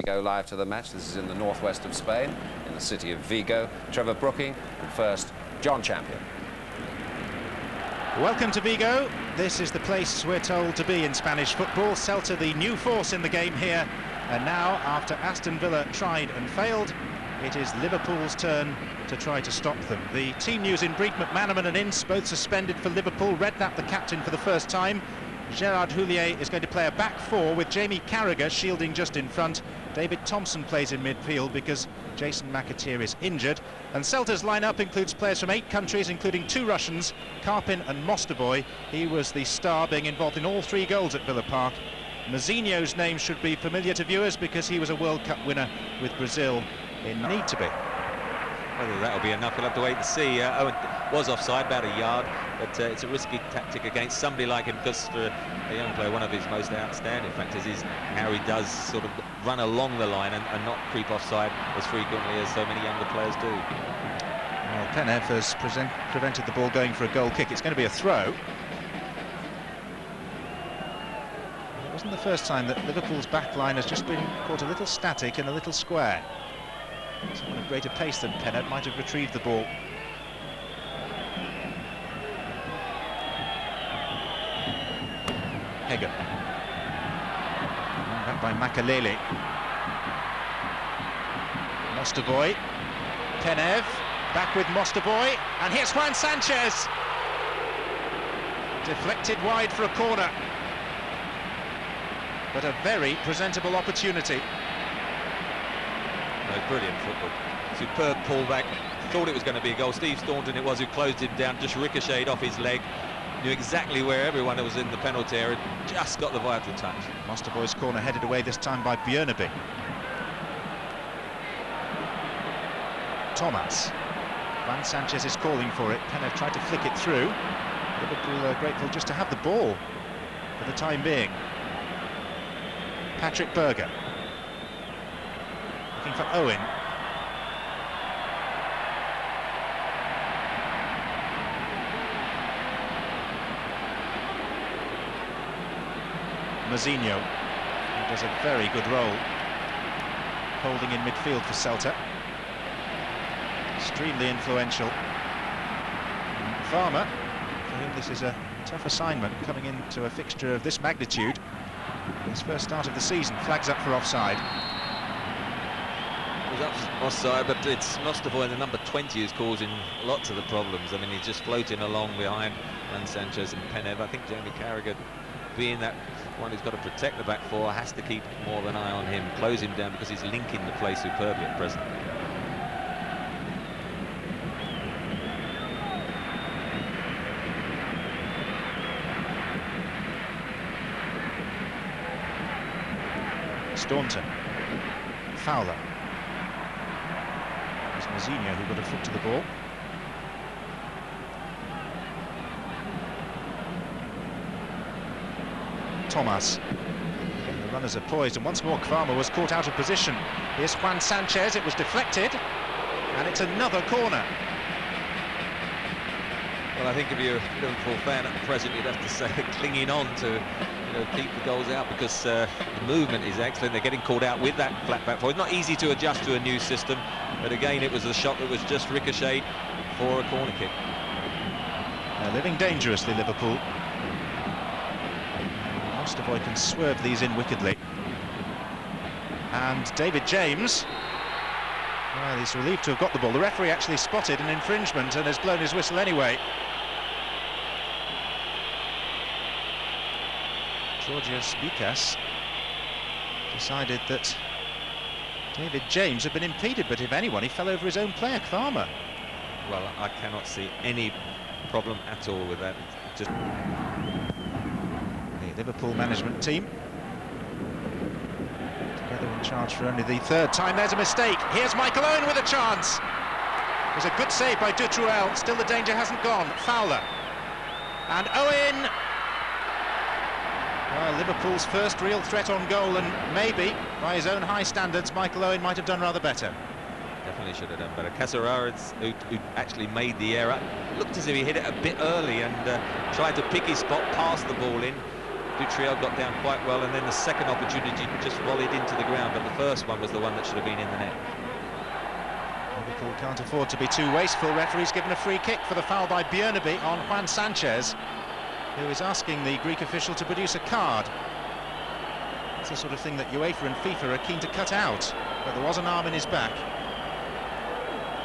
go live to the match. This is in the northwest of Spain, in the city of Vigo. Trevor Brooking, and first, John Champion. Welcome to Vigo. This is the place we're told to be in Spanish football. Celta, the new force in the game here. And now, after Aston Villa tried and failed, it is Liverpool's turn to try to stop them. The team news in brief: McManaman and Ince both suspended for Liverpool. Redknapp, the captain, for the first time. Gerard Houllier is going to play a back four with Jamie Carragher shielding just in front. David Thompson plays in midfield because Jason McAteer is injured. And Celta's lineup includes players from 8 countries, including 2 Russians, Karpin and Mostovoy. He was the star, being involved in all 3 goals at Villa Park. Mazinho's name should be familiar to viewers because he was a World Cup winner with Brazil in need to be. Whether that'll be enough, we'll have to wait and see. Owen was offside, about a yard, but it's a risky tactic against somebody like him, because for a young player, one of his most outstanding factors is how he does sort of run along the line and not creep offside as frequently as so many younger players do. Well, Penev has prevented the ball going for a goal kick. It's going to be a throw. It wasn't the first time that Liverpool's back line has just been caught a little static and a little square. Someone of greater pace than Penev might have retrieved the ball. Hegger. Back by Makalele. Mostovoy. Penev. Back with Mostovoy. And here's Juan Sanchez. Deflected wide for a corner. But a very presentable opportunity. No, brilliant football. Superb pullback. Thought it was going to be a goal. Steve Staunton it was who closed him down, just ricocheted off his leg. Knew exactly where everyone that was in the penalty area, just got the vital touch. Mostovoy's corner headed away this time by Björneby. Thomas. Juan Sanchez is calling for it. Penev tried to flick it through. Liverpool are grateful just to have the ball for the time being. Patrick Berger. Looking for Owen. Mazinho, who does a very good role holding in midfield for Celta. Extremely influential. Farmer, for whom this is a tough assignment, coming into a fixture of this magnitude. His first start of the season, flags up for offside. It was offside, but it's Mostovoy, the number 20, who's causing lots of the problems. I mean, he's just floating along behind Juan Sanchez and Penev. I think Jamie Carragher, being that one who's got to protect the back four, has to keep more of an eye on him, close him down, because he's linking the play superbly at present. Staunton. Fowler. It's Mazinho who got a foot to the ball. Thomas. Again, the runners are poised, and once more Kvarma was caught out of position. Here's Juan Sanchez. It was deflected, and it's another corner. Well, I think if you're a Liverpool fan at present, you'd have to say clinging on to keep the goals out, because the movement is excellent. They're getting called out with that flat back four. It's not easy to adjust to a new system, but again, it was a shot that was just ricocheted for a corner kick. They're living dangerously, Liverpool. Mostovoy can swerve these in wickedly. And David James, well, he's relieved to have got the ball. The referee actually spotted an infringement and has blown his whistle anyway. Georgios Bikas decided that David James had been impeded, but if anyone, he fell over his own player, Kvarma. Well, I cannot see any problem at all with that. It's just the Liverpool management team together in charge for only the 3rd time. There's a mistake. Here's Michael Owen with a chance. It was a good save by Dutruel. Still the danger hasn't gone. Fowler. And Owen. Well, Liverpool's first real threat on goal, and maybe, by his own high standards, Michael Owen might have done rather better. Definitely should have done better. Caceres, who actually made the error, looked as if he hit it a bit early and tried to pick his spot, pass the ball in. Dutriel got down quite well, and then the second opportunity just volleyed into the ground, but the first one was the one that should have been in the net. Liverpool can't afford to be too wasteful. Referee's given a free kick for the foul by Björneby on Juan Sanchez, who is asking the Greek official to produce a card. It's the sort of thing that UEFA and FIFA are keen to cut out, but there was an arm in his back.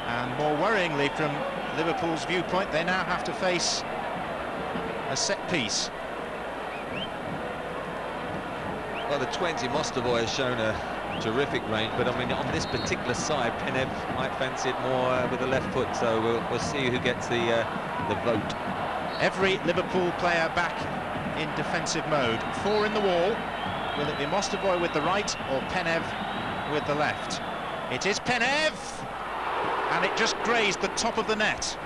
And more worryingly, from Liverpool's viewpoint, they now have to face a set piece. Well, the 20 Mostovoy has shown a terrific range, but I mean, on this particular side, Penev might fancy it more with the left foot, so we'll see who gets the vote. Every Liverpool player back in defensive mode. 4 in the wall. Will it be Mostovoy with the right or Penev with the left? It is Penev! And it just grazed the top of the net.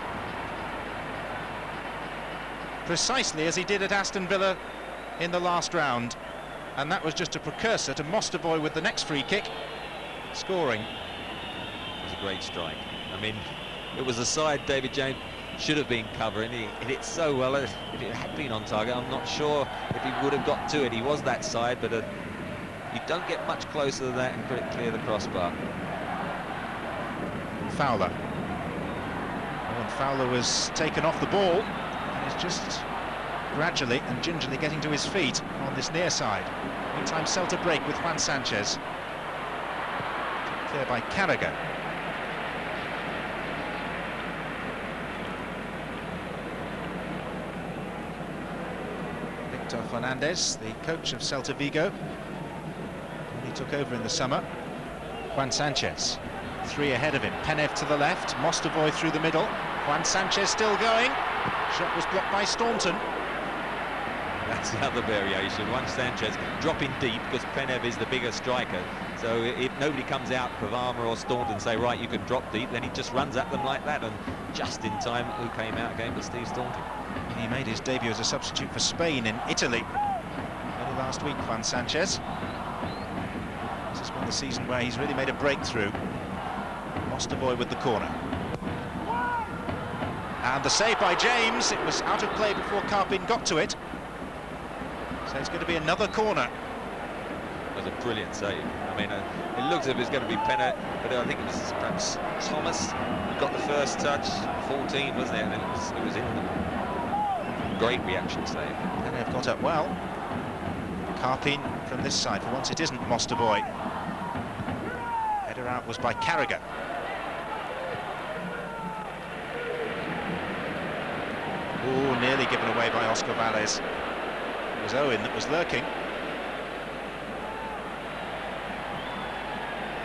Precisely as he did at Aston Villa in the last round. And that was just a precursor to Mostovoy with the next free kick, scoring. It was a great strike. I mean, it was a side David James should have been covering. He hit it so well. If it had been on target, I'm not sure if he would have got to it. He was that side, but you don't get much closer than that and couldn't clear the crossbar. Fowler. And Fowler was taken off the ball and is just gradually and gingerly getting to his feet on this near side. Meantime, Celta break with Juan Sanchez. Clear by Carragher. Victor Fernandez, the coach of Celta Vigo, he took over in the summer. Juan Sanchez, 3 ahead of him. Penev to the left, Mostovoy through the middle. Juan Sanchez still going. Shot was blocked by Staunton. That's the other variation. Juan Sanchez dropping deep because Penev is the bigger striker. So if nobody comes out, Pavama or Staunton, and say, right, you can drop deep, then he just runs at them like that. And just in time, who came out again but Steve Staunton. He made his debut as a substitute for Spain in Italy early last week, Juan Sanchez. This has been the season where he's really made a breakthrough. Mostovoy with the corner. And the save by James. It was out of play before Karpin got to it. So it's going to be another corner. It was a brilliant save. I mean, it looks as if it's going to be Penna, but I think it was perhaps Thomas who got the first touch. 14, wasn't it? And it was in the great reaction save. And they've got up well. Karpin from this side. For once, it isn't Mostovoy. Header out was by Carragher. Oh, nearly given away by Oscar Valles. It was Owen that was lurking.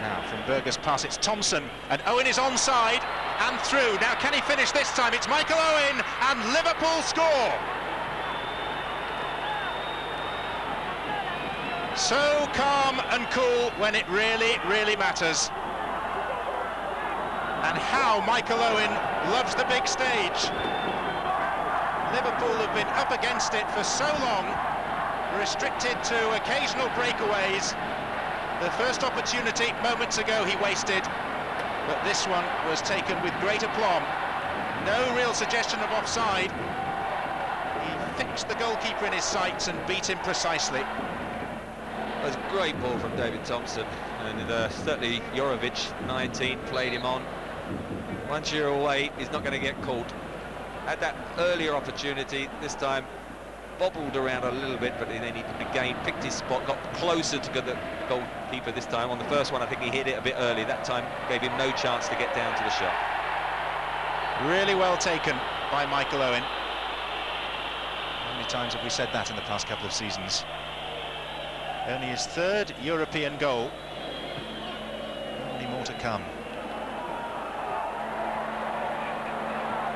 Now from Berger's pass, it's Thompson, and Owen is onside and through. Now can he finish this time? It's Michael Owen, and Liverpool score. So calm and cool when it really, really matters. And how Michael Owen loves the big stage. Liverpool have been up against it for so long, restricted to occasional breakaways. The first opportunity moments ago he wasted, but this one was taken with great aplomb. No real suggestion of offside. He fixed the goalkeeper in his sights and beat him precisely. It was a great ball from David Thompson, and certainly Jorovic, 19, played him on. Once you're away, he's not going to get caught. Had that earlier opportunity, this time bobbled around a little bit, but then he again picked his spot, got closer to the goalkeeper this time. On the first one, I think he hit it a bit early. That time gave him no chance to get down to the shot. Really well taken by Michael Owen. How many times have we said that in the past couple of seasons? Only his 3rd European goal. Only more to come.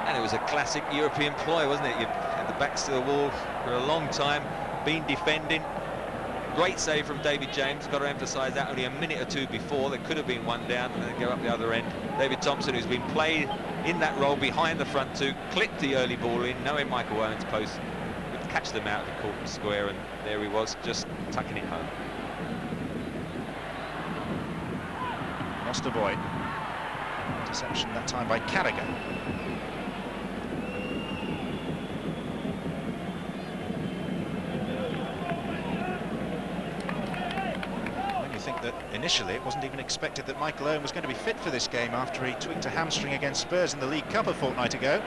And it was a classic European ploy, wasn't it? You had the backs to the wall for a long time, been defending. Great save from David James. Got to emphasise that only a minute or two before. There could have been one down and then go up the other end. David Thompson, who's been played in that role behind the front two, clipped the early ball in, knowing Michael Owen's post would catch them out of the corner square, and there he was, just tucking it home. Mostovoy. Interception that time by Carragher. Initially, it wasn't even expected that Michael Owen was going to be fit for this game after he tweaked a hamstring against Spurs in the League Cup a fortnight ago.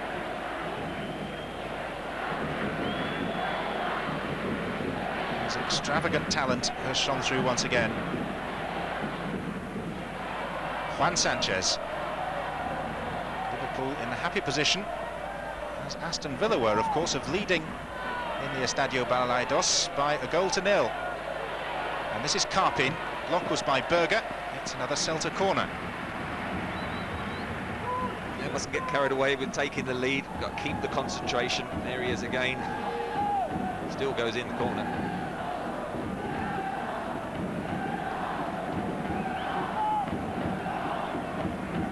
His extravagant talent has shone through once again. Juan Sanchez. Liverpool in a happy position, as Aston Villa were, of course, of leading in the Estadio Balaidos by 1-0. And this is Carpin. Block was by Berger. It's another Celta corner. Yeah, mustn't get carried away with taking the lead. Got to keep the concentration. There he is again. Still goes in the corner.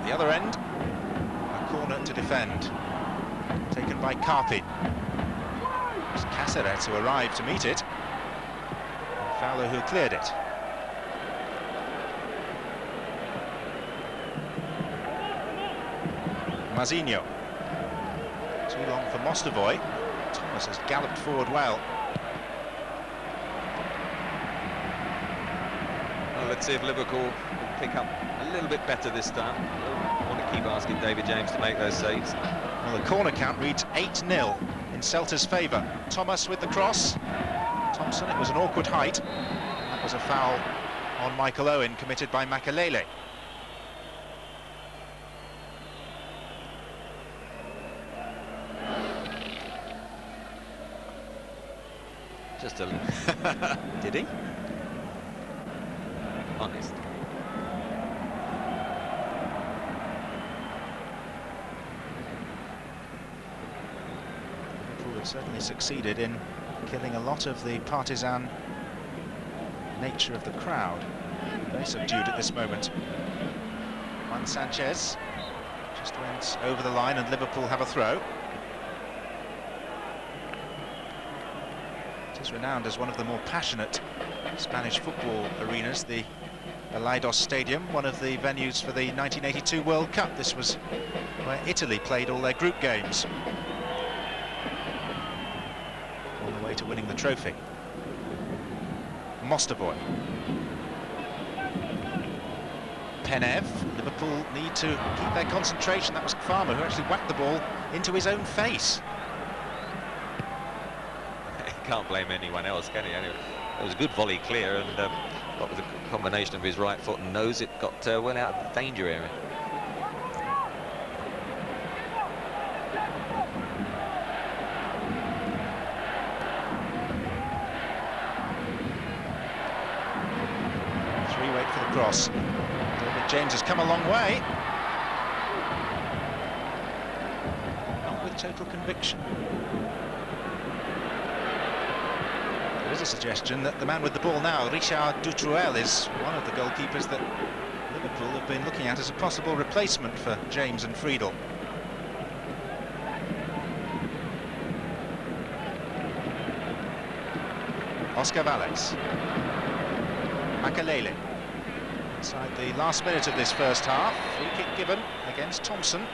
The other end, a corner to defend, taken by Carpin. It's Cáceres who arrived to meet it, and Fowler who cleared it. Mazinho. Too long for Mostovoy. Thomas has galloped forward well. Well, let's see if Liverpool will pick up a little bit better this time. I want to keep asking David James to make those saves. Well, the corner count reads 8-0 in Celta's favour. Thomas with the cross. Thompson, it was an awkward height. That was a foul on Michael Owen committed by Makelele. Just a little. Did he? Honest. Liverpool have certainly succeeded in killing a lot of the partisan nature of the crowd. Very subdued at this moment. Juan Sanchez just went over the line and Liverpool have a throw. It is renowned as one of the more passionate Spanish football arenas, the Balaidos Stadium, one of the venues for the 1982 World Cup. This was where Italy played all their group games, all the way to winning the trophy. Mostovoy. Penev. Liverpool need to keep their concentration. That was Farmer who actually whacked the ball into his own face. Can't blame anyone else, can he? Anyway, it was a good volley clear, and what with a combination of his right foot and nose, it got well out of the danger area. Wait for the cross. David James has come a long way. Not with total conviction. There is a suggestion that the man with the ball now, Richard Dutruel, is one of the goalkeepers that Liverpool have been looking at as a possible replacement for James and Friedel. Oscar Valles. Makelele. Inside the last minute of this first half. Free kick given against Thompson.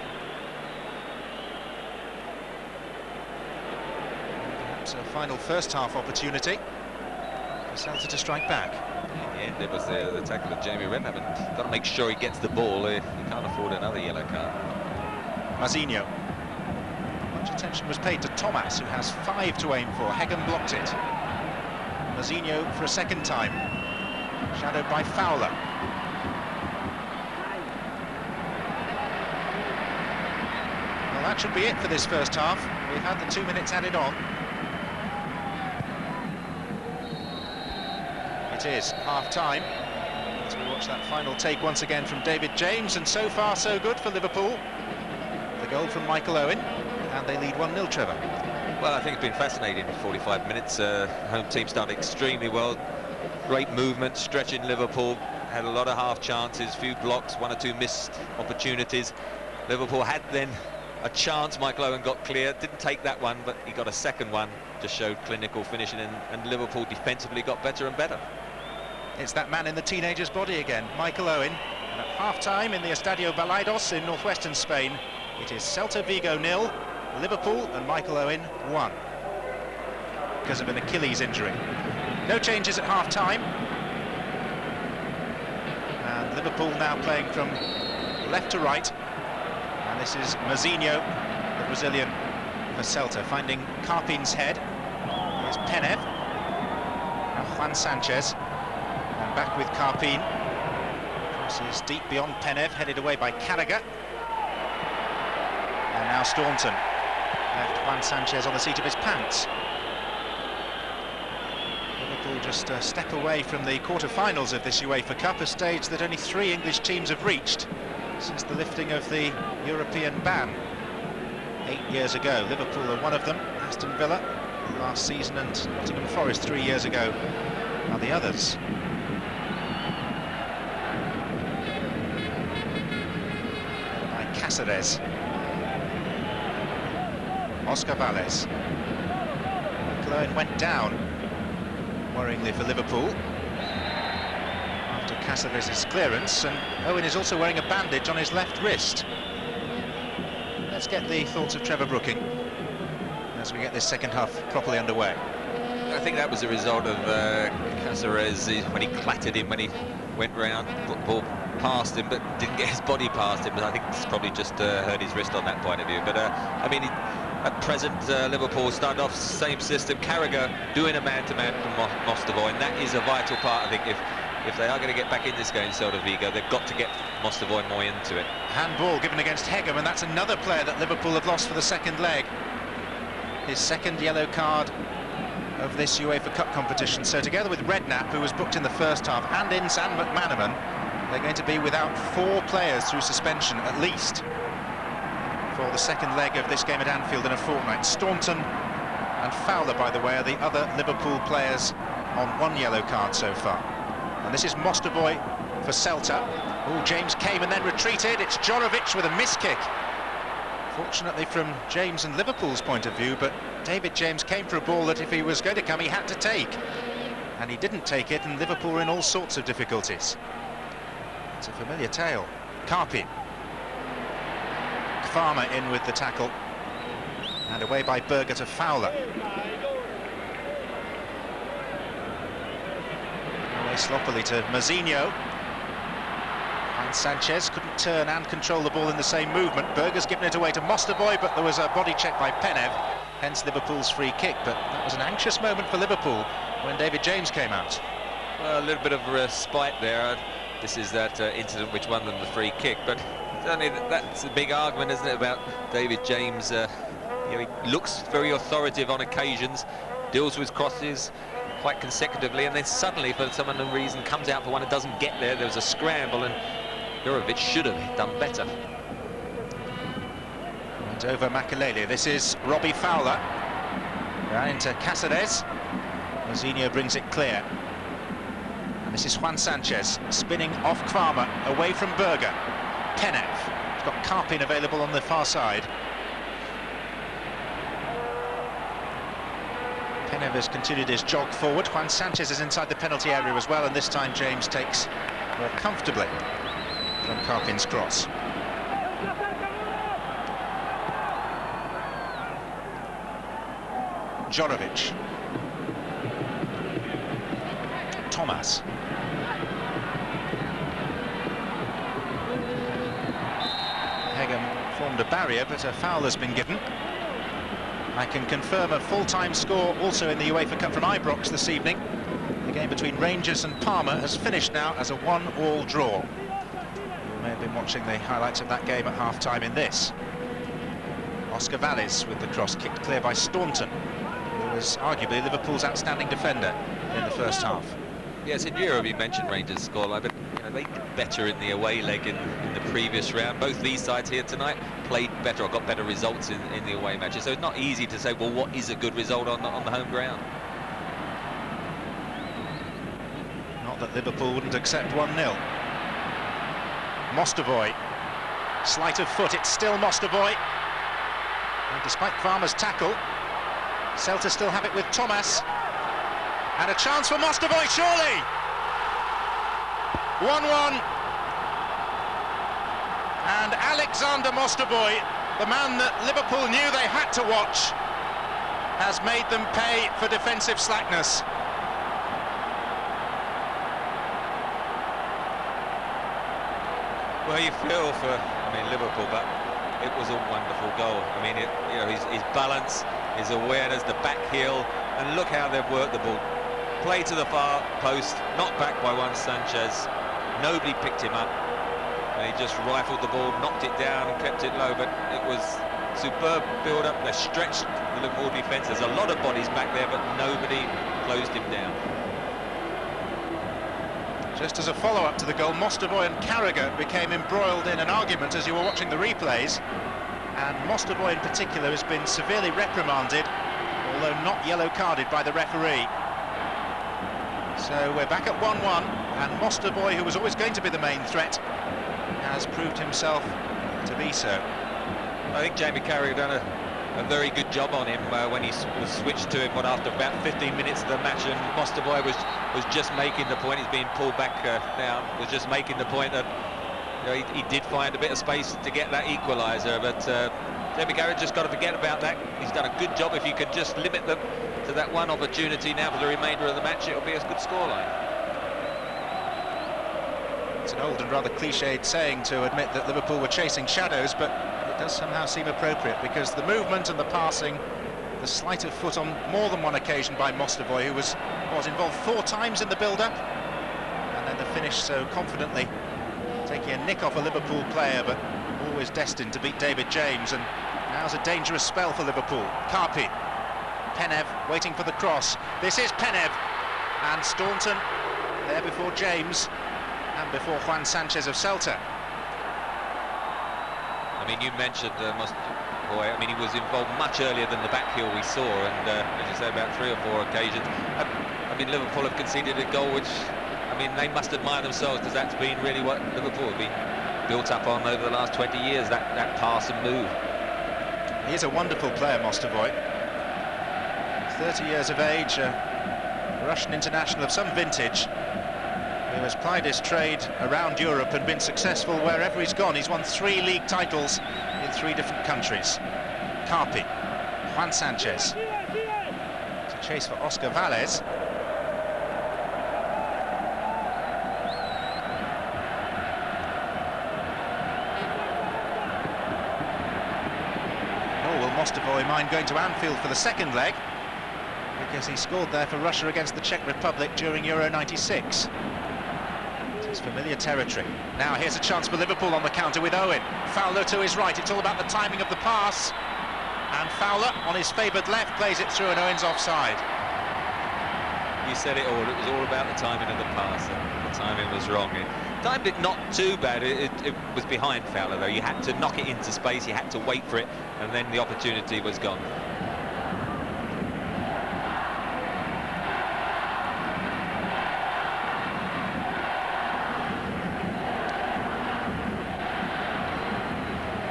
Perhaps a final first half opportunity for Celta to strike back. In the end, it was the tackle of Jamie Redknapp, and got to make sure he gets the ball. You can't afford another yellow card. Mazinho. Much attention was paid to Thomas, who has 5 to aim for. Heggen blocked it. Mazinho for a second time. Shadowed by Fowler. Well, that should be it for this first half. We've had the 2 minutes added on. It is half-time. As we watch that final take once again from David James, and so far so good for Liverpool. The goal from Michael Owen, and they lead 1-0, Trevor. Well, I think it's been fascinating. 45 minutes. Home team started extremely well. Great movement, stretching Liverpool. Had a lot of half chances, few blocks, 1 or 2 missed opportunities. Liverpool had then a chance. Michael Owen got clear, didn't take that one, but he got a second one. Just showed clinical finishing, and Liverpool defensively got better and better. It's that man in the teenager's body again, Michael Owen. And at half-time in the Estadio Balaidos in northwestern Spain, it is Celta Vigo 0, Liverpool and Michael Owen 1. Because of an Achilles injury. No changes at half-time. Liverpool now playing from left to right. And this is Mazinho, the Brazilian for Celta, finding Carpin's head. Here's Penev. Now Juan Sanchez. And back with Carpin. Crosses deep beyond Penev, headed away by Carragher. And now Staunton. Left Juan Sanchez on the seat of his pants. Liverpool just a step away from the quarter-finals of this UEFA Cup, a stage that only 3 English teams have reached since the lifting of the European ban 8 years ago. Liverpool are one of them, Aston Villa last season and Nottingham Forest 3 years ago are the others. By Cáceres. Oscar Valles. Cologne went down, worryingly for Liverpool, after Cáceres' clearance, and Owen is also wearing a bandage on his left wrist. Let's get the thoughts of Trevor Brooking as we get this second half properly underway. I think that was a result of Cáceres when he clattered him, when he went round, ball past him, but didn't get his body past him. But I think it's probably just hurt his wrist on that point of view. But I mean, at present, Liverpool started off same system. Carragher doing a man-to-man from Mostovoy, and that is a vital part. I think if they are going to get back in this game, Celta Vigo, they've got to get Mostovoy more into it. Handball given against Hegem, and that's another player that Liverpool have lost for the second leg. His second yellow card of this UEFA Cup competition. So together with Redknapp, who was booked in the first half, and Ince and McManaman, they're going to be without 4 players through suspension at least for the second leg of this game at Anfield in a fortnight. Staunton and Fowler, by the way, are the other Liverpool players on 1 yellow card so far. And this is Mostovoy for Celta. Oh, James came and then retreated. It's Jorovic with a miss kick. Fortunately from James and Liverpool's point of view, but David James came for a ball that if he was going to come, he had to take. And he didn't take it, and Liverpool were in all sorts of difficulties. It's a familiar tale. Carpin. Farmer in with the tackle, and away by Berger to Fowler. Away sloppily to Mazinho. And Sanchez couldn't turn and control the ball in the same movement. Berger's given it away to Mostovoy, but there was a body check by Penev, hence Liverpool's free kick. But that was an anxious moment for Liverpool when David James came out. Well, a little bit of respite there. This is that incident which won them the free kick, but certainly that's a big argument, isn't it, about David James. You know, he looks very authoritative on occasions, deals with crosses quite consecutively, and then suddenly, for some unknown reason, comes out for one and doesn't get there. There was a scramble, and Jorovic should have done better. And over Makelele. This is Robbie Fowler. Down into Cáceres. Mazinho brings it clear. And this is Juan Sanchez spinning off Kramer, away from Berger. Penev. He's got Carpin available on the far side. Penev has continued his jog forward. Juan Sanchez is inside the penalty area as well, and this time James takes more comfortably from Carpin's cross. Jorovic. Thomas. Hegem formed a barrier, but a foul has been given. I can confirm a full-time score also in the UEFA Cup from Ibrox this evening. The game between Rangers and Parma has finished now as a 1-1 draw. You may have been watching the highlights of that game at half-time in this. Oscar Valles with the cross kicked clear by Staunton, who was arguably Liverpool's outstanding defender in the first half. Yes, in Europe you mentioned Rangers' scoreline, but you know, they did better in the away leg in the previous round. Both these sides here tonight played better or got better results in the away matches. So it's not easy to say, well, what is a good result on the home ground? Not that Liverpool wouldn't accept 1-0. Mostovoy. Sleight of foot, it's still Mostovoy. And despite Farmer's tackle, Celta still have it with Thomas. And a chance for Mostovoy, surely! 1-1. And Alexander Mostovoy, the man that Liverpool knew they had to watch, has made them pay for defensive slackness. Well, you feel for, Liverpool, but it was a wonderful goal. His balance, his awareness, the back heel, and look how they've worked the ball. Play to the far post, knocked back by Juan Sanchez. Nobody picked him up, and he just rifled the ball, knocked it down, and kept it low. But it was superb build-up. They stretched the Liverpool defence. There's a lot of bodies back there, but nobody closed him down. Just as a follow-up to the goal, Mostovoy and Carragher became embroiled in an argument as you were watching the replays, and Mostovoy in particular has been severely reprimanded, although not yellow-carded by the referee. So we're back at 1-1, and Mostovoy, who was always going to be the main threat, has proved himself to be so. I think Jamie Carragher done a very good job on him when he was switched to him after about 15 minutes of the match, and Mostovoy was just making the point. He's being pulled back now, was just making the point that he did find a bit of space to get that equaliser, but Jamie Carragher just got to forget about that. He's done a good job. If you could just limit them to that one opportunity now for the remainder of the match, it'll be a good scoreline. It's an old and rather cliched saying to admit that Liverpool were chasing shadows, but it does somehow seem appropriate, because the movement and the passing, the sleight of foot on more than one occasion by Mostovoy, who was involved 4 times in the build-up, and then the finish so confidently, taking a nick off a Liverpool player, but always destined to beat David James. And now's a dangerous spell for Liverpool. Karpi, Penev waiting for the cross. This is Penev, and Staunton there before James and before Juan Sanchez of Celta. You mentioned Mostovoy. He was involved much earlier than the back heel we saw, and as you say, about 3 or 4 occasions. Liverpool have conceded a goal which, they must admire themselves, because that's been really what Liverpool have been built up on over the last 20 years, that pass and move. He is a wonderful player, Mostovoy. 30 years of age, a Russian international of some vintage, who has plied his trade around Europe and been successful wherever he's gone. He's won 3 league titles in 3 different countries. Karpi, Juan Sanchez, to chase for Oscar Valles. Nor will Mostovoy mind going to Anfield for the second leg, because he scored there for Russia against the Czech Republic during Euro '96. It's familiar territory. Now here's a chance for Liverpool on the counter with Owen. Fowler to his right. It's all about the timing of the pass. And Fowler, on his favoured left, plays it through, and Owen's offside. You said it all. It was all about the timing of the pass, and the timing was wrong. It timed it not too bad. It was behind Fowler, though. You had to knock it into space, you had to wait for it, and then the opportunity was gone.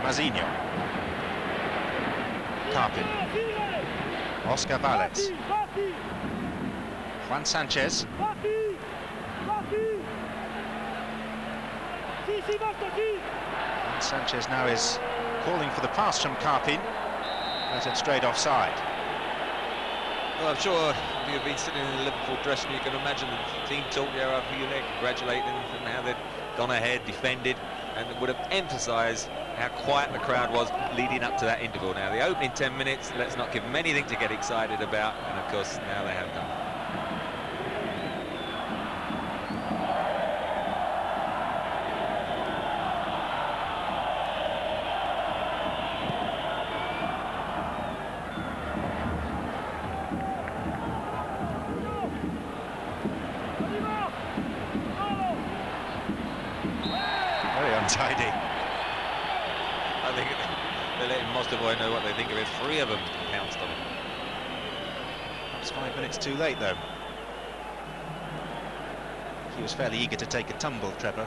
Mazinho, Karpi, Oscar Valles, Juan Sanchez, Juan Sanchez now is calling for the pass from Karpi, but it's straight offside. Well, I'm sure if you've been sitting in the Liverpool dressing room, you can imagine the team talk there after you there, congratulating them and how they'd gone ahead, defended, and would have emphasised how quiet the crowd was leading up to that interval. Now, the opening 10 minutes, let's not give them anything to get excited about, and of course, now they have done. Very untidy. I think they're letting Mostovoy know what they think of it. 3 of them pounced on him. It's 5 minutes too late, though. He was fairly eager to take a tumble, Trevor.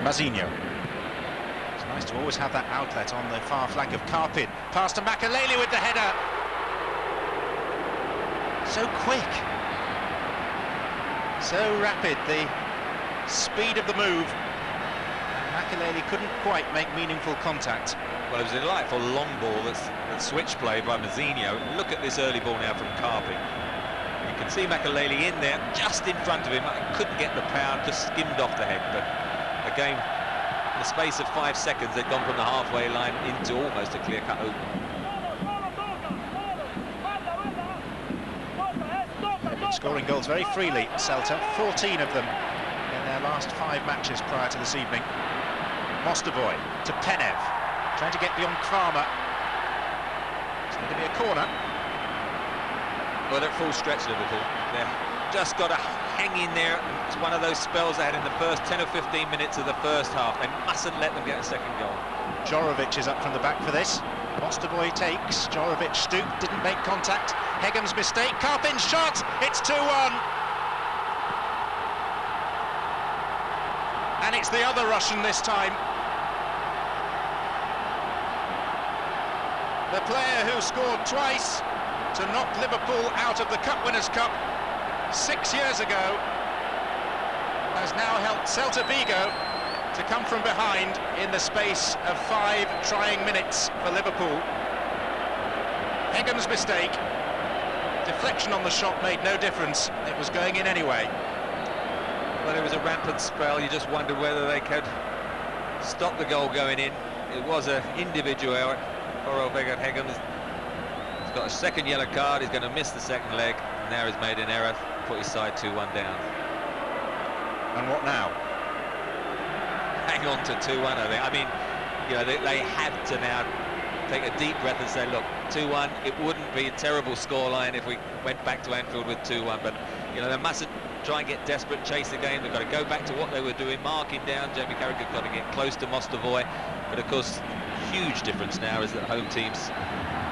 Mazinho. It's nice to always have that outlet on the far flank of Karpin. Pass to Makelele with the header. So quick. So rapid, the speed of the move. Makelele couldn't quite make meaningful contact. Well, it was a delightful long ball that's switch play by Mazinho. Look at this early ball now from Karpi. You can see Makaleli in there, just in front of him. He couldn't get the power, just skimmed off the head. But again, in the space of 5 seconds, they'd gone from the halfway line into almost a clear-cut open. Scoring goals very freely, Celta, 14 of them in their last 5 matches prior to this evening. Mostovoy to Penev, trying to get beyond Kramer. It's going to be a corner. Well, they're at full stretch, Liverpool. They've just got to hang in there. It's one of those spells they had in the first 10 or 15 minutes of the first half. They mustn't let them get a second goal. Jorovic is up from the back for this. Mostovoy takes, Jorovic stooped, didn't make contact. Hegam's mistake, Karpin's shot, it's 2-1. And it's the other Russian this time. The player who scored twice to knock Liverpool out of the Cup Winners' Cup 6 years ago has now helped Celta Vigo to come from behind in the space of 5 trying minutes for Liverpool. Hegam's mistake, deflection on the shot made no difference, it was going in anyway. Well, it was a rampant spell. You just wondered whether they could stop the goal going in. It was an individual error. Poor Vegard Hegem has got a second yellow card, he's going to miss the second leg, and now he's made an error, put his side 2-1 down. And what now? Hang on to 2-1, I think. I mean, you know, they have to now take a deep breath and say, look, 2-1, it wouldn't be a terrible scoreline if we went back to Anfield with 2-1, but, you know, they mustn't try and get desperate, chase the game. They've got to go back to what they were doing, marking down. Jamie Carragher's got to get close to Mostovoy, but of course, huge difference now is that home teams'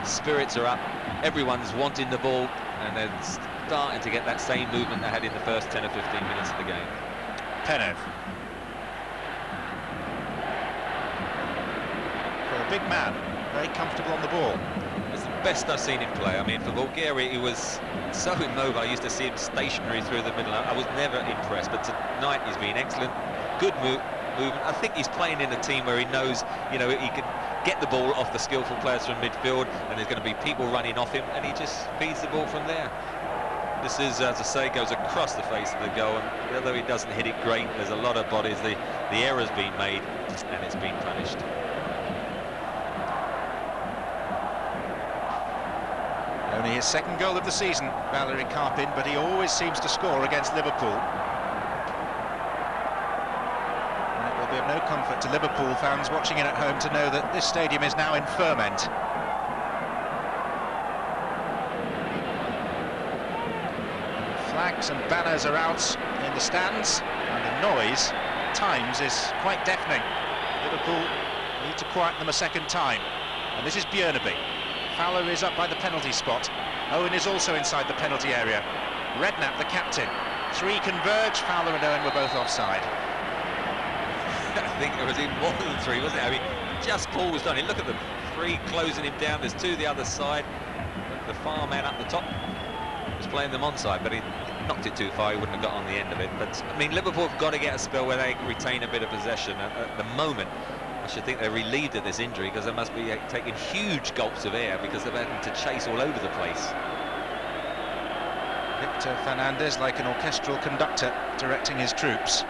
spirits are up, everyone's wanting the ball, and they're starting to get that same movement they had in the first 10 or 15 minutes of the game. Penev. For a big man, very comfortable on the ball. It's the best I've seen him play. I mean, for Bulgaria, he was so immobile. I used to see him stationary through the middle. I was never impressed, but tonight he's been excellent. Good movement. I think he's playing in a team where he knows, you know, he can get the ball off the skillful players from midfield, and there's going to be people running off him, and he just feeds the ball from there. This is, as I say, goes across the face of the goal, and although he doesn't hit it great, there's a lot of bodies. The error's been made, and it's been punished. Only his second goal of the season, Valery Karpin, but he always seems to score against Liverpool. And it will be of no comfort to Liverpool fans watching it at home to know that this stadium is now in ferment. Flags and banners are out in the stands, and the noise at times is quite deafening. Liverpool need to quieten them a second time. And this is Björneby. Fowler is up by the penalty spot. Owen is also inside the penalty area. Redknapp, the captain. 3 converge. Fowler and Owen were both offside. I think it was even more than 3, wasn't it? I mean, just paused on it. Look at them. 3 closing him down. There's 2 the other side. The far man up the top was playing them onside, but he knocked it too far. He wouldn't have got on the end of it. But, I mean, Liverpool have got to get a spell where they retain a bit of possession. At the moment, I should think they're relieved of this injury, because they must be taking huge gulps of air because they've had to chase all over the place. Victor Fernandez, like an orchestral conductor, directing his troops.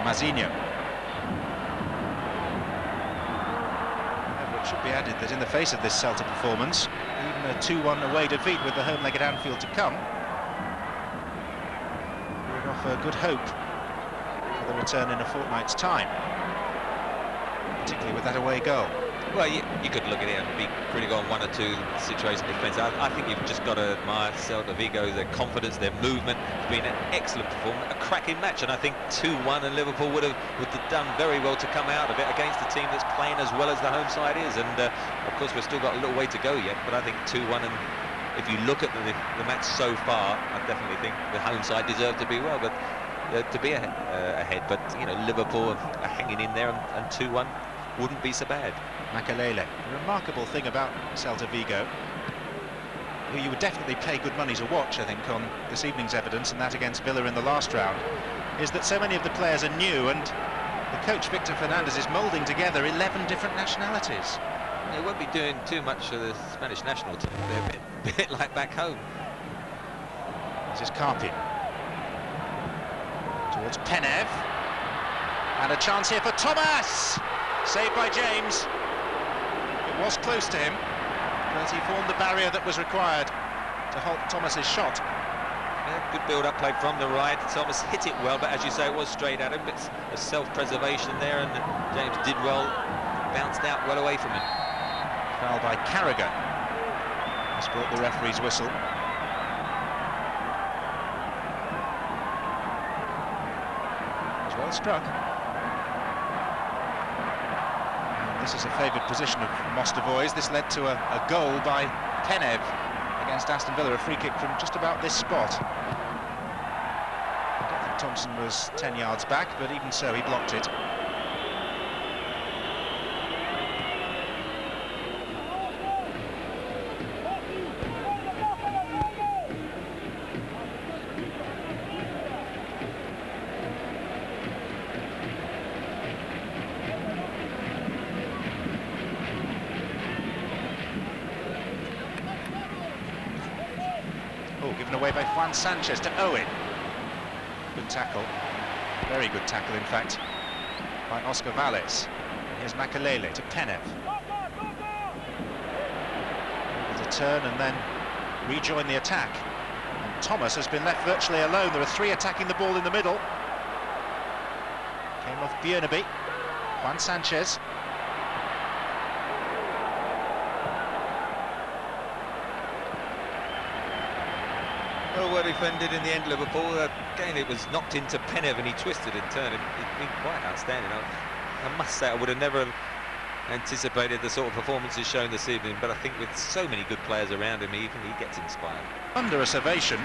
Mazinho. However, it should be added that in the face of this Celta performance, even a 2-1 away defeat with the home leg at Anfield to come, would offer good hope for the return in a fortnight's time, particularly with that away goal. Well, you could look at it and be critical on 1 or 2 situations of defence. I think you've just got to admire Celta Vigo, their confidence, their movement. It's been an excellent performance, a cracking match, and I think 2-1, and Liverpool would have done very well to come out of it against a team that's playing as well as the home side is. And of course, we've still got a little way to go yet, but I think 2-1, and if you look at the match so far, I definitely think the home side deserve to be well, but to be ahead. But you know, Liverpool are hanging in there, and 2-1 wouldn't be so bad. Makaleli. The remarkable thing about Celta Vigo, who you would definitely pay good money to watch, I think, on this evening's evidence, and that against Villa in the last round, is that so many of the players are new, and the coach Victor Fernandez is moulding together 11 different nationalities. They won't be doing too much for the Spanish national team. They're a bit like back home. This is Carpin. Towards Penev. And a chance here for Thomas! Saved by James. It was close to him, but he formed the barrier that was required to halt Thomas's shot. Yeah, good build-up play from the right. Thomas hit it well, but as you say, it was straight at him. It's a self-preservation there, and James did well, bounced out well away from him. Foul by Carragher. That's brought the referee's whistle. It was well struck. And this is a favoured position of Mostovoy's. This led to a goal by Penev against Aston Villa, a free kick from just about this spot. I don't think Thompson was 10 yards back, but even so, he blocked it. Given away by Juan Sanchez to Owen. Good tackle, very good tackle in fact, by Oscar Valles. Here's Makalele to Penev. Able to turn and then rejoin the attack. And Thomas has been left virtually alone. There are three attacking the ball in the middle. Came off Björneby. Juan Sanchez. Well defended in the end, Liverpool. Again, it was knocked into Penev and he twisted and turned. It's been quite outstanding. I must say, I would have never anticipated the sort of performances shown this evening, but I think with so many good players around him, even he gets inspired. Under a ovation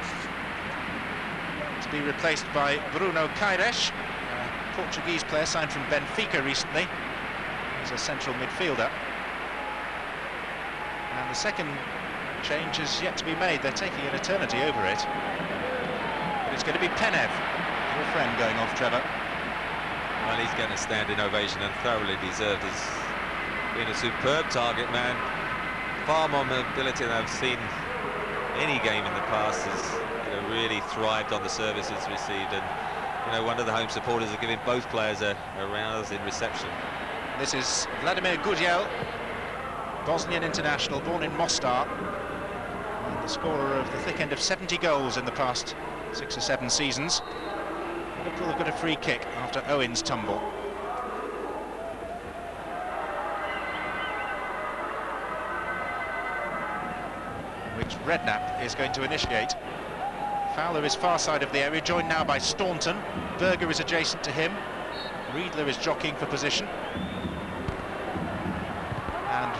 to be replaced by Bruno Caires, a Portuguese player signed from Benfica recently. He's a central midfielder. And the second change is yet to be made. They're taking an eternity over it. But it's going to be Penev, your friend, going off, Trevor. Well, he's getting a standing ovation and thoroughly deserved. He's been a superb target man. Far more mobility than I've seen any game in the past. Has really thrived on the services received, and one of the home supporters are giving both players a rouse in reception. This is Vladimir Gudiel, Bosnian international, born in Mostar, and the scorer of the thick end of 70 goals in the past 6 or 7 seasons. Liverpool have got a free kick after Owen's tumble. Which Redknapp is going to initiate. Fowler is far side of the area, joined now by Staunton. Berger is adjacent to him. Riedler is jockeying for position. And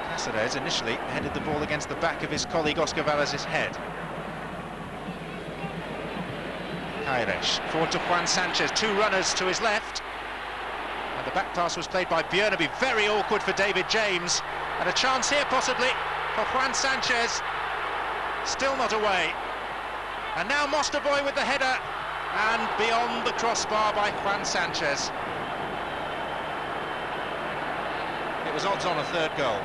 Cáceres initially headed the ball against the back of his colleague Oscar Valles' head. Caires forward to Juan Sanchez, 2 runners to his left. And the back pass was played by Björneby, very awkward for David James. And a chance here possibly for Juan Sanchez. Still not away. And now Mostovoy with the header, and beyond the crossbar by Juan Sanchez. It was odds on a third goal.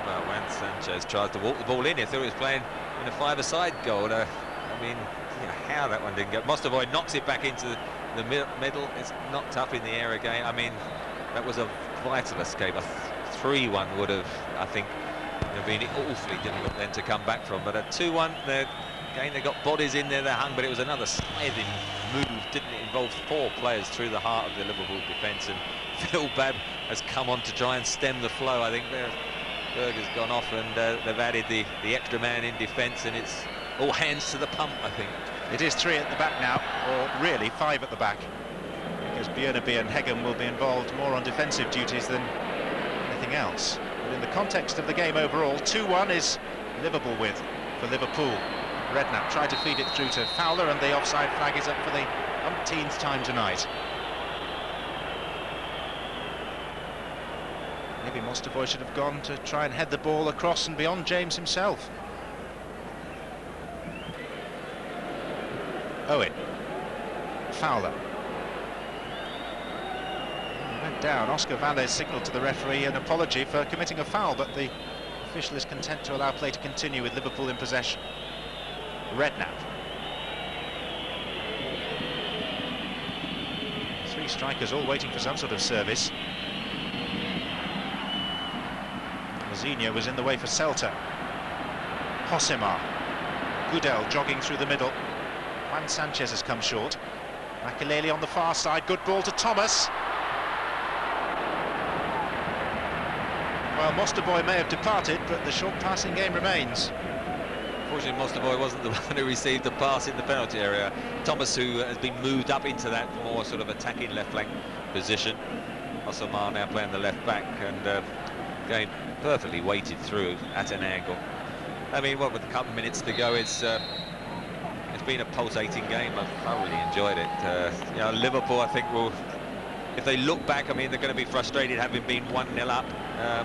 Well, Juan Sanchez tries to walk the ball in. He thought he was playing in a five-a-side goal. I mean, how that one didn't go. Mostovoy knocks it back into the middle. It's knocked up in the air again. I mean, that was a vital escape. A 3-1 would have, I think, been awfully difficult then to come back from. But a 2-1, again, they got bodies in there, they hung, but it was another sliding move, didn't it? Involve 4 players through the heart of the Liverpool defence, and Phil Babb has come on to try and stem the flow. I think Berger's gone off, and they've added the extra man in defence, and it's all hands to the pump, I think. It is 3 at the back now, or really 5 at the back, because Björneby and Hegem will be involved more on defensive duties than anything else. But in the context of the game overall, 2-1 is Liverpool with for Liverpool. Redknapp tried to feed it through to Fowler, and the offside flag is up for the umpteenth time tonight. Maybe Mostovoy should have gone to try and head the ball across and beyond James himself. Owen. Fowler. He went down. Oscar Valles signalled to the referee an apology for committing a foul, but the official is content to allow play to continue with Liverpool in possession. Redknapp. Three strikers all waiting for some sort of service. Mozinho was in the way for Celta. Josemar. Gudel jogging through the middle. Juan Sanchez has come short. Makelele on the far side, good ball to Thomas. Well, Mosterboy may have departed, but the short passing game remains. Unfortunately, Mosterboy wasn't the one who received the pass in the penalty area. Thomas, who has been moved up into that more sort of attacking left flank position. Josemar now playing the left back and going perfectly weighted through at an angle. I mean, what with a couple of minutes to go, it's been a pulsating game. I've thoroughly enjoyed it. You know, Liverpool, I think, will, if they look back, I mean, they're going to be frustrated having been 1-0 up.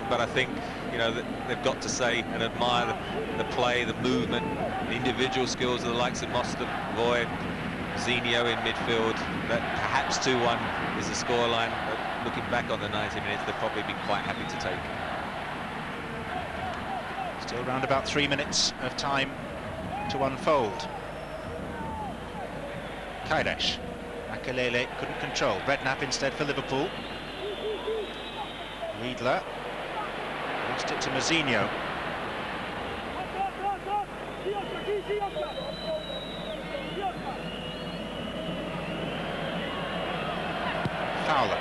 But I think, you know, they've got to say and admire the play, the movement, the individual skills of the likes of Mosterboy, Zinho in midfield. That perhaps 2-1 is the scoreline. But looking back on the 90 minutes, they've probably been quite happy to take. Still around about 3 minutes of time to unfold. Kairesh. Makelele couldn't control. Redknapp instead for Liverpool. Riedler. Lost it to Mozinho. Fowler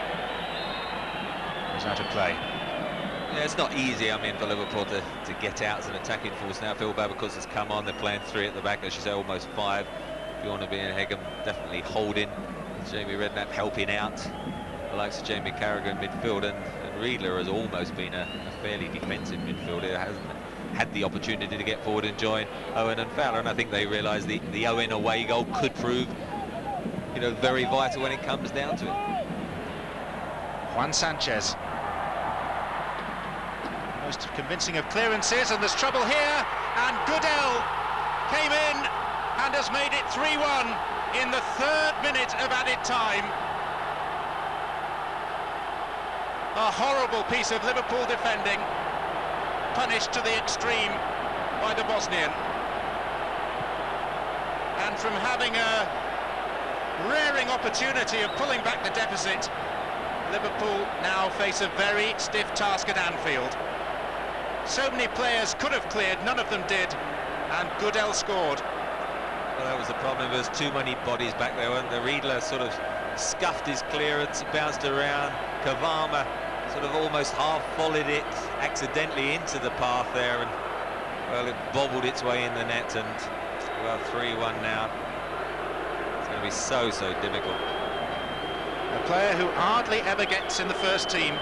was out of play. Yeah, it's not easy, I mean, for Liverpool to get out as an attacking force now. Phil Babcock has come on, they're playing 3 at the back, as you say, almost 5. Bjorn being Hegem definitely holding. Jamie Redknapp helping out. The likes of Jamie Carragher in midfield, and Riedler has almost been a fairly defensive midfielder. Hasn't had the opportunity to get forward and join Owen and Fowler, and I think they realise the Owen away goal could prove, you know, very vital when it comes down to it. Juan Sanchez. Most convincing of clearances, and there's trouble here, and Gudel came in and has made it 3-1 in the 3rd minute of added time. A horrible piece of Liverpool defending, punished to the extreme by the Bosnian. And from having a rearing opportunity of pulling back the deficit, Liverpool now face a very stiff task at Anfield. So many players could have cleared, none of them did, and Gudel scored. Well, that was the problem. There was too many bodies back there, weren't there? Riedler sort of scuffed his clearance, bounced around. Kavama sort of almost half volleyed it accidentally into the path there, and well, it bobbled its way in the net, and well, 3-1 now. It's going to be so difficult. A player who hardly ever gets in the first team.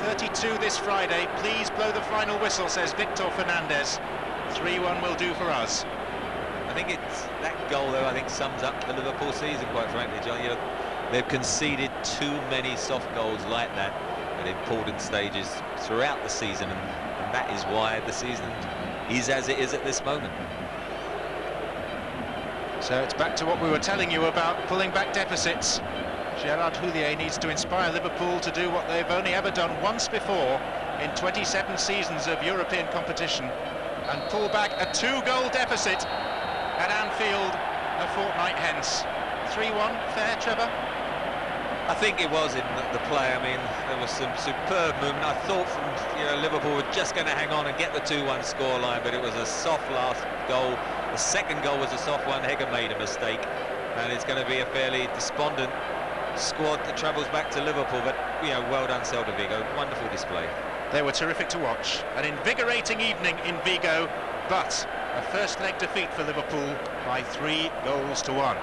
32 this Friday. Please blow the final whistle, says Victor Fernandez. 3-1 will do for us. I think it's that goal, though, I think sums up the Liverpool season, quite frankly, John. You know, they've conceded too many soft goals like that at important stages throughout the season, and that is why the season is as it is at this moment. So it's back to what we were telling you about pulling back deficits. Gerard Houllier needs to inspire Liverpool to do what they've only ever done once before in 27 seasons of European competition, and pull back a 2-goal deficit at Anfield a fortnight hence. 3-1, fair, Trevor? I think it was in the play. I mean, there was some superb movement. I thought from, you know, Liverpool were just going to hang on and get the 2-1 scoreline, but it was a soft last goal. The second goal was a soft one. Hegem made a mistake, and it's going to be a fairly despondent squad that travels back to Liverpool. But, you know, well done, Celta Vigo. Wonderful display. They were terrific to watch. An invigorating evening in Vigo, but a first leg defeat for Liverpool by 3-1.